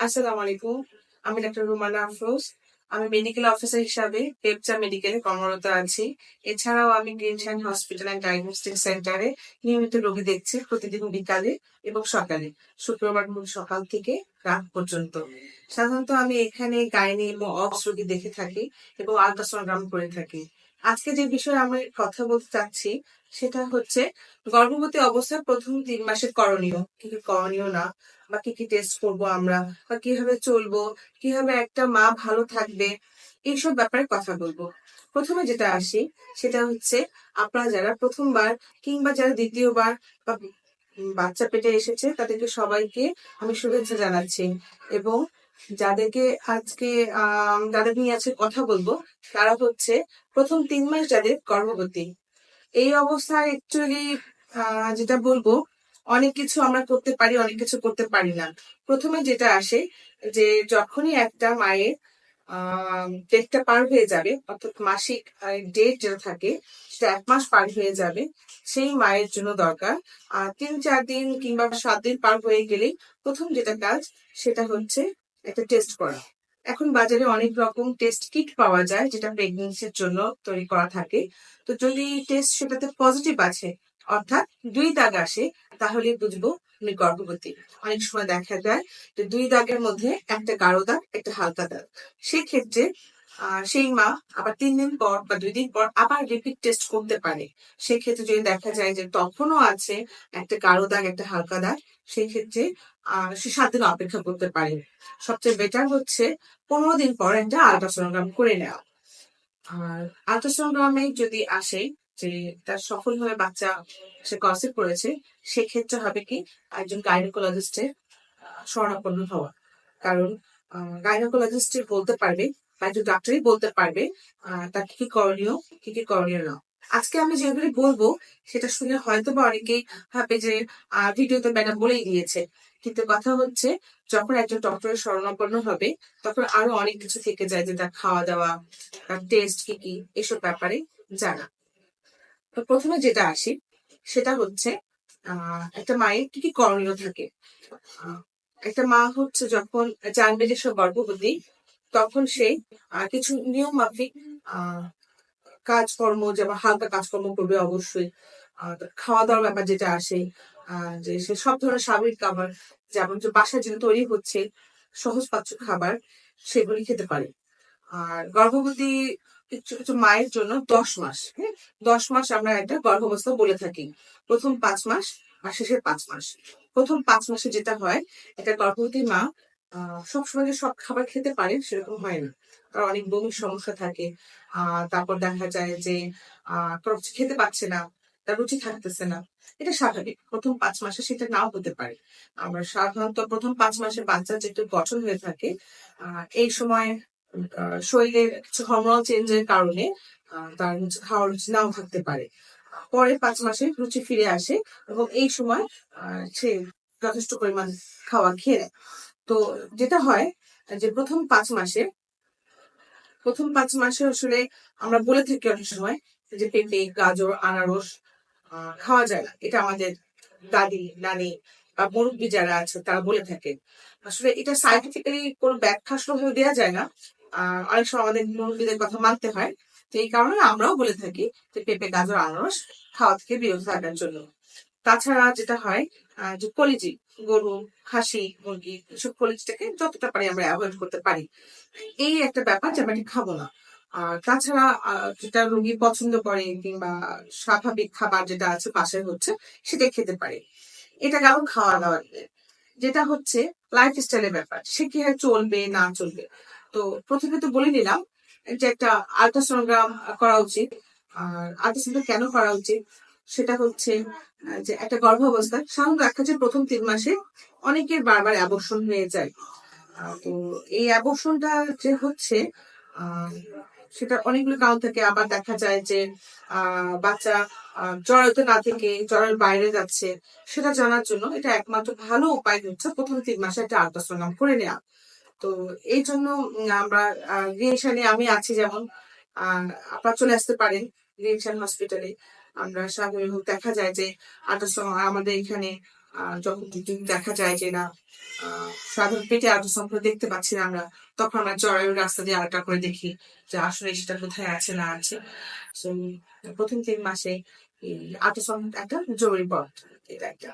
আসসালামু আলাইকুম। আমি ডাক্তার রুমানা আফরোজ। আমি মেডিকেল অফিসার হিসাবে পেপচা মেডিকেলে কর্মরত আছি। এছাড়াও আমি green shine hospital and diagnostic সেন্টারে নিয়মিত রোগী দেখছি প্রতিদিন বিকালে এবং সকালে, শুক্রবার সকাল থেকে রাত পর্যন্ত। সাধারণত আমি এখানে গাইনি এবং অবস রোগী দেখে থাকি এবং আল্ট্রাসোনোগ্রাম করে থাকি। আজকে যে বিষয়ে আমি কথা বলতে চাচ্ছি সেটা হচ্ছে গর্ভবতী অবস্থার প্রথম 3 মাসের করণীয়, কি কি করণীয় না, বা কি কি টেস্ট করবো আমরা, বা কিভাবে চলবো, কিভাবে একটা মা ভালো থাকবে, এইসব ব্যাপারে কথা বলবো। প্রথমে যেটা আসি সেটা হচ্ছে, আপনারা যারা প্রথমবার কিংবা যারা দ্বিতীয়বার বা বাচ্চা পেটে এসেছে তাদেরকে সবাইকে আমি শুভেচ্ছা জানাচ্ছি। এবং যাদেরকে আজকে যাদের নিয়ে আজকে কথা বলবো তারা হচ্ছে প্রথম 3 মাস যাদের গর্ভবতী। এই অবস্থায় অ্যাকচুয়ালি যেটা বলবো, অনেক কিছু আমরা করতে পারি, অনেক কিছু করতে পারি না। প্রথমে যেটা আসে যে যখনই একটা মায়ের ডেটটা পার হয়ে যাবে, অর্থাৎ মাসিক ডেট যেটা থাকে সেটা 1 মাস পার হয়ে যাবে, সেই মায়ের জন্য দরকার 3-4 দিন কিংবা 7 দিন পার হয়ে গেলেই প্রথম যেটা কাজ সেটা হচ্ছে একটা টেস্ট করা। এখন বাজারে অনেক রকম টেস্ট কিট পাওয়া যায় যেটা প্রেগনেন্সির জন্য তৈরি করা থাকে। তো যদি টেস্ট সেটাতে পজিটিভ আছে, অর্থাৎ 2 দাগ আসে, তাহলে বুঝবো তুমি গর্ভবতী। অনেক সময় দেখা যায় যে 2 দাগের মধ্যে একটা গাঢ় দাগ, একটা হালকা দাগ। সেক্ষেত্রে সেই মা আবার 3 দিন পর বা 2 দিন পর আবার রিপিট টেস্ট করতে পারে। সেক্ষেত্রে যদি দেখা যায় যে তখনও আছে একটা গাঢ় দাগ, একটা হালকা দাগ, সেই ক্ষেত্রে সে 7 দিন অপেক্ষা করতে পারে। সবচেয়ে বেটার হচ্ছে 15 দিন পর একটা আল্ট্রাসোনোগ্রাম করে নেওয়া। আর আল্ট্রাসোনোগ্রামে যদি আসে যে তার সফলভাবে বাচ্চা সে কনসিভ করেছে, সেক্ষেত্রে হবে কি একজন গাইনোকোলজিস্টের শরণাপন্ন হওয়া। কারণ গাইনোকোলজিস্ট বলতে পারবে বা একজন ডাক্তারই বলতে পারবে তার কি কি করণীয়, কি কি করণীয় না। আজকে আমি যেগুলি বলবো সেটা শুনে হয়তো বা অনেকেই ভাবে যে ভিডিওতে ম্যাডাম বলেই দিয়েছে, কিন্তু কথা হচ্ছে যখন একজন ডক্টরের শরণাপন্ন হবে তখন আরো অনেক কিছু থেকে যায়, যে তার খাওয়া দাওয়া, তার টেস্ট কি কি, এসব ব্যাপারে জানা। তো প্রথমে যেটা আসি সেটা হচ্ছে একটা মায়ের কি কি করণীয় থাকে। আহ, একটা মা হচ্ছে যখন জানবে যে সে গর্ভবতী, তখন সে কিছু নিয়ম মাফিক আহ কাজকর্ম, যেমন হালকা কাজকর্ম করবে অবশ্যই। খাওয়া দাওয়ার ব্যাপার যেটা আসে, যে সে সব ধরনের স্বাভাবিক খাবার, যেমন যে বাসায় যেটা তৈরি হচ্ছে সহজ পাচ্য খাবার, সেগুলি খেতে পারে। আর গর্ভবতী কিছু কিছু মায়ের জন্য 10 মাস, হ্যাঁ, 10 মাস আমরা একটা গর্ভাবস্থা বলে থাকি। প্রথম 5 মাস আর শেষের 5 মাস। প্রথম 5 মাসে যেটা হয়, একটা গর্ভবতী মা সবসময় যে সব খাবার খেতে পারে সেরকম হয় না। কারণ অনেক বমির সমস্যা থাকে। তারপর দেখা যায় যে কোনো কিছু খেতে পাচ্ছে না, তার রুচি থাকতেছে না। এটা স্বাভাবিক, প্রথম 5 মাসে সেটা নাও হতে পারে। আমরা সাধারণত প্রথম 5 মাসে বাচ্চার যেহেতু গঠন হয়ে থাকে, এই সময় শরীরের কিছু হরমোনাল চেঞ্জের কারণে তার খাওয়ার রুচি নাও থাকতে পারে। পরে 5 মাসে রুচি ফিরে আসে এবং এই সময় সে যথেষ্ট পরিমাণ খাওয়া খেয়ে নেয়। তো যেটা হয় যে প্রথম 5 মাসে আসলে আমরা বলে থাকি অনেক সময় যে পেঁপে, গাজর, আনারস খাওয়া যায় না। এটা আমাদের দাদি, নানি বা মুরব্বী যারা আছে তারা বলে থাকে। আসলে এটা সাইন্টিফিক্যালি কোনো ব্যাখ্যা আসলে দেওয়া যায় না। অনেক সময় আমাদের মুরব্বীদের কথা মানতে হয়। তো এই কারণে আমরাও বলে থাকি যে পেঁপে, গাজর, আনারস খাওয়া থেকে বিরত থাকার জন্য। তাছাড়া যেটা হয় যে কলিজি, গরু, খাসি, মুরগি, এসব কলিজিটাকে যতটা পারি আমরা অ্যাভয়েড করতে পারি। এই একটা ব্যাপার যে আমরা এটা খাবো না। আর তাছাড়া যেটা রোগী পছন্দ করে কিংবা স্বাভাবিক খাবার যেটা আছে বাসায় হচ্ছে সেটাই খেতে পারে। এটা গেল খাওয়া দাওয়ার নিয়ে। যেটা হচ্ছে লাইফ স্টাইলের ব্যাপার, সে কি হয় চলবে না চলবে। তো প্রথমে তো বলে নিলাম যে একটা আল্ট্রাসোনোগ্রাম করা উচিত। আর আল্ট্রাসোনোগ্রাম কেন করা উচিত সেটা হচ্ছে যে একটা গর্ভাবস্থায় সাধারণত দেখা যায় প্রথম 3 মাসে অনেকের বারবার অ্যাবর্শন হয়ে যায়। তো এই অ্যাবর্শনটা যে হচ্ছে আহ সেটা অনেকগুলো কারণ থেকে। আবার দেখা যায় যে বাচ্চা জরায়ুতে না থেকে জরায়ুর বাইরে যাচ্ছে, সেটা জানার জন্য এটা একমাত্র ভালো উপায় হচ্ছে প্রথম 3 মাসে একটা আল্ট্রাসোনোগ্রাম করে নেওয়া। তো এই জন্য আমরা রিয়েশনে আমি আছি যেমন, আহ আপনারা চলে আসতে পারেন রিয়েশন হসপিটালে। আমরা স্বাভাবিক দেখা যায় যে আল্ট্রাসাউন্ড আমাদের এখানে যখন যদি দেখা যায় যে না সাধারণ পেটে আল্ট্রাসাউন্ড করে দেখতে পাচ্ছি না আমরা, তখন আমরা জরায়ুর রাস্তা দিয়ে আলট্রা করে দেখি যে আসলে সেটা কোথায় আছে না আছে। So, প্রথম 3 মাসে আল্ট্রাসাউন্ড একটা জরুরি পদার্থ, এটা একটা।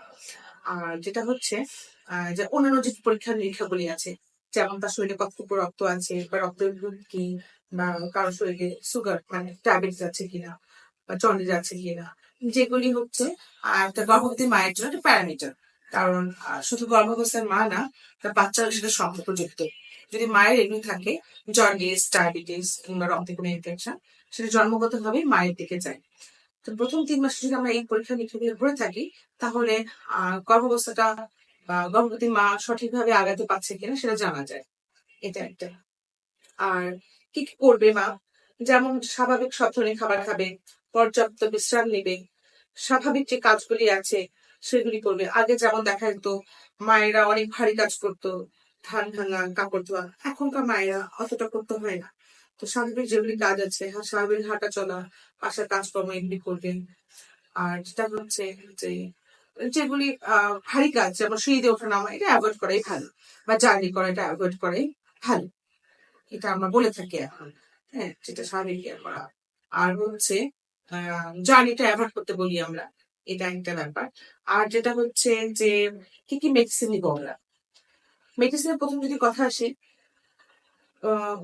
আর যেটা হচ্ছে যে অন্যান্য যে পরীক্ষা নিরীক্ষাগুলি আছে, যেমন তার শরীরে কতটুকু রক্ত আছে বা রক্তের গ্রুপ কি, বা কারোর শরীরে সুগার মানে ডায়াবেটিস আছে কিনা বা জন্ডিস আছে কিনা, যেগুলি হচ্ছে একটা গর্ভবতী মায়ের জন্য একটা প্যারামিটার। কারণ শুধু গর্ভাবস্থার মা না, তার বাচ্চার সাথে সম্পর্কযুক্ত। যদি মায়ের এগুলি থাকে, জন্ডিস, ডায়াবেটিস কিংবা রক্তে কোনো ইনফেকশন, সেটা জন্মগতভাবেই মায়ের দিকে যায়। তো প্রথম 3 মাসে যদি আমরা এই পরীক্ষা নিরীক্ষাগুলো করে থাকি, তাহলে গর্ভাবস্থাটা বা গর্ভবতী মা সঠিকভাবে আগাতে পারছে কিনা সেটা জানা যায়। এটা একটা। আর কি কি করবে মা, যেমন স্বাভাবিক সব ধরনের খাবার খাবে, পর্যাপ্ত বিশ্রাম নেবে, স্বাভাবিক যে কাজগুলি আছে সেগুলি করবে। আগে যেমন দেখা যেত মায়েরা অনেক ভারী কাজ করতো, ধান ভাঙা, কাপড় ধোয়া, এখনকার মায়েরা অতটা করতে হয় না। তো স্বাভাবিক যেগুলি কাজ আছে, স্বাভাবিক হাঁটা চলা, বাসার কাজকর্ম এগুলি করবেন। আর যেটা হচ্ছে যে যেগুলি ভারী কাজ, যেমন সিঁড়ি দিয়ে ওঠা নামা, এটা অ্যাভয়েড করাই ভালো, বা জার্নি করা, এটা অ্যাভয়েড করাই ভালো। এটা আমরা বলে থাকি এখন। হ্যাঁ, যেটা স্বাভাবিক ইয়ে করা। আর হচ্ছে জার্নিটা অ্যাভয়েড করতে বলি আমরা, এটা একটা ব্যাপার। আর যেটা হচ্ছে যে কি কি মেডিসিন নিবো আমরা। মেডিসিনের প্রথম যদি কথা আসে,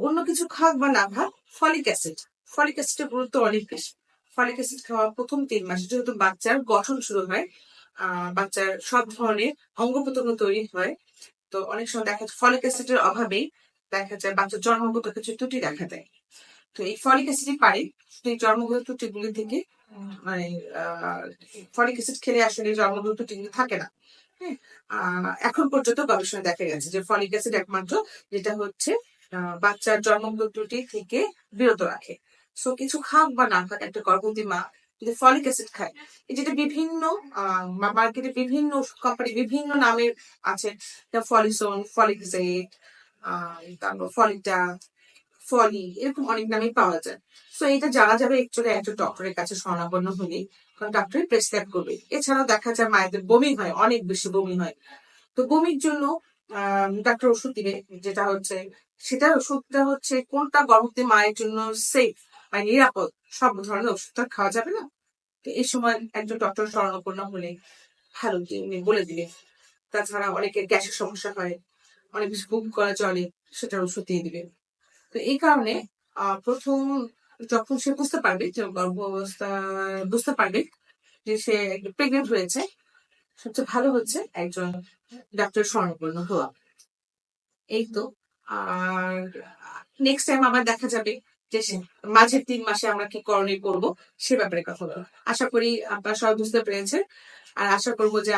অন্য কিছু খাক বা না খাক, ফলিক অ্যাসিড, ফলিক অ্যাসিডের গুরুত্ব অনেক বেশি। ফলিক অ্যাসিড খাওয়া প্রথম 3 মাসে, যেহেতু বাচ্চার গঠন শুরু হয়, বাচ্চার সব ধরনের অঙ্গ প্রত্যঙ্গ তৈরি হয়। তো অনেক সময় দেখা যায় ফলিক অ্যাসিডের অভাবেই দেখা যায় বাচ্চার জন্মগত কিছু ত্রুটি দেখা দেয়। তো এই ফলিক অ্যাসিডই পারে সেই জন্মগত ত্রুটিগুলি থেকে, মানে ফলিক অ্যাসিড খেলে আসলে জন্মগত ত্রুটিগুলি থাকে না। হ্যাঁ, এখন পর্যন্ত গবেষণায় দেখা গেছে যে ফলিক অ্যাসিড একমাত্র যেটা হচ্ছে বাচ্চার জন্মগত ত্রুটি থেকে বিরত রাখে। সো কিছু খাক বা না খাক, একটা গর্ভবতী মা যদি ফলিক অ্যাসিড খায়, এই যেটা বিভিন্ন মার্কেটে বিভিন্ন ওষুধ কোম্পানি বিভিন্ন নামের আছে, ফলিসন, ফলিক জেড, তারপর ফলিটা, ফলি, এরকম অনেক নামেই পাওয়া যায়। তো এটা জানা যাবে একচুয়ালি একজন ডক্টরের কাছে শরণাপন্ন হলেই, কারণ ডক্টরই প্রেসক্রাইব করবে। এছাড়াও দেখা যায় মায়েদের বমি হয়, অনেক বেশি বমি হয়। তো বমির জন্য ডাক্তার ওষুধ দিবে, যেটা হচ্ছে সেটার ওষুধটা হচ্ছে কোনটা গর্ভবতী মায়ের জন্য সেফ মানে নিরাপদ, সব ধরনের ওষুধ তো আর খাওয়া যাবে না। তো এই সময় একজন ডক্টর শরণাপন্ন হলে ভালো, যে উনি বলে দিবে। তাছাড়া অনেকের গ্যাসের সমস্যা হয়, অনেক বেশি বুক করা চলে, সেটার ওষুধ দিয়ে দিবে। তো এই কারণে প্রথম যখন সে বুঝতে পারবে যে গর্ভাবস্থা, বুঝতে পারবে যে সে প্রেগনেন্ট হয়েছে, সবচেয়ে ভালো হচ্ছে একজন ডাক্তার শরণাপন্ন হওয়া। এই তো। আর নেক্সট টাইম আবার দেখা যাবে যে মাঝের 3 মাসে আমরা কি করণীয় করবো সে ব্যাপারে কথা বলবো। আশা করি আপনারা সবাই বুঝতে পেরেছেন। আর আশা করবো যে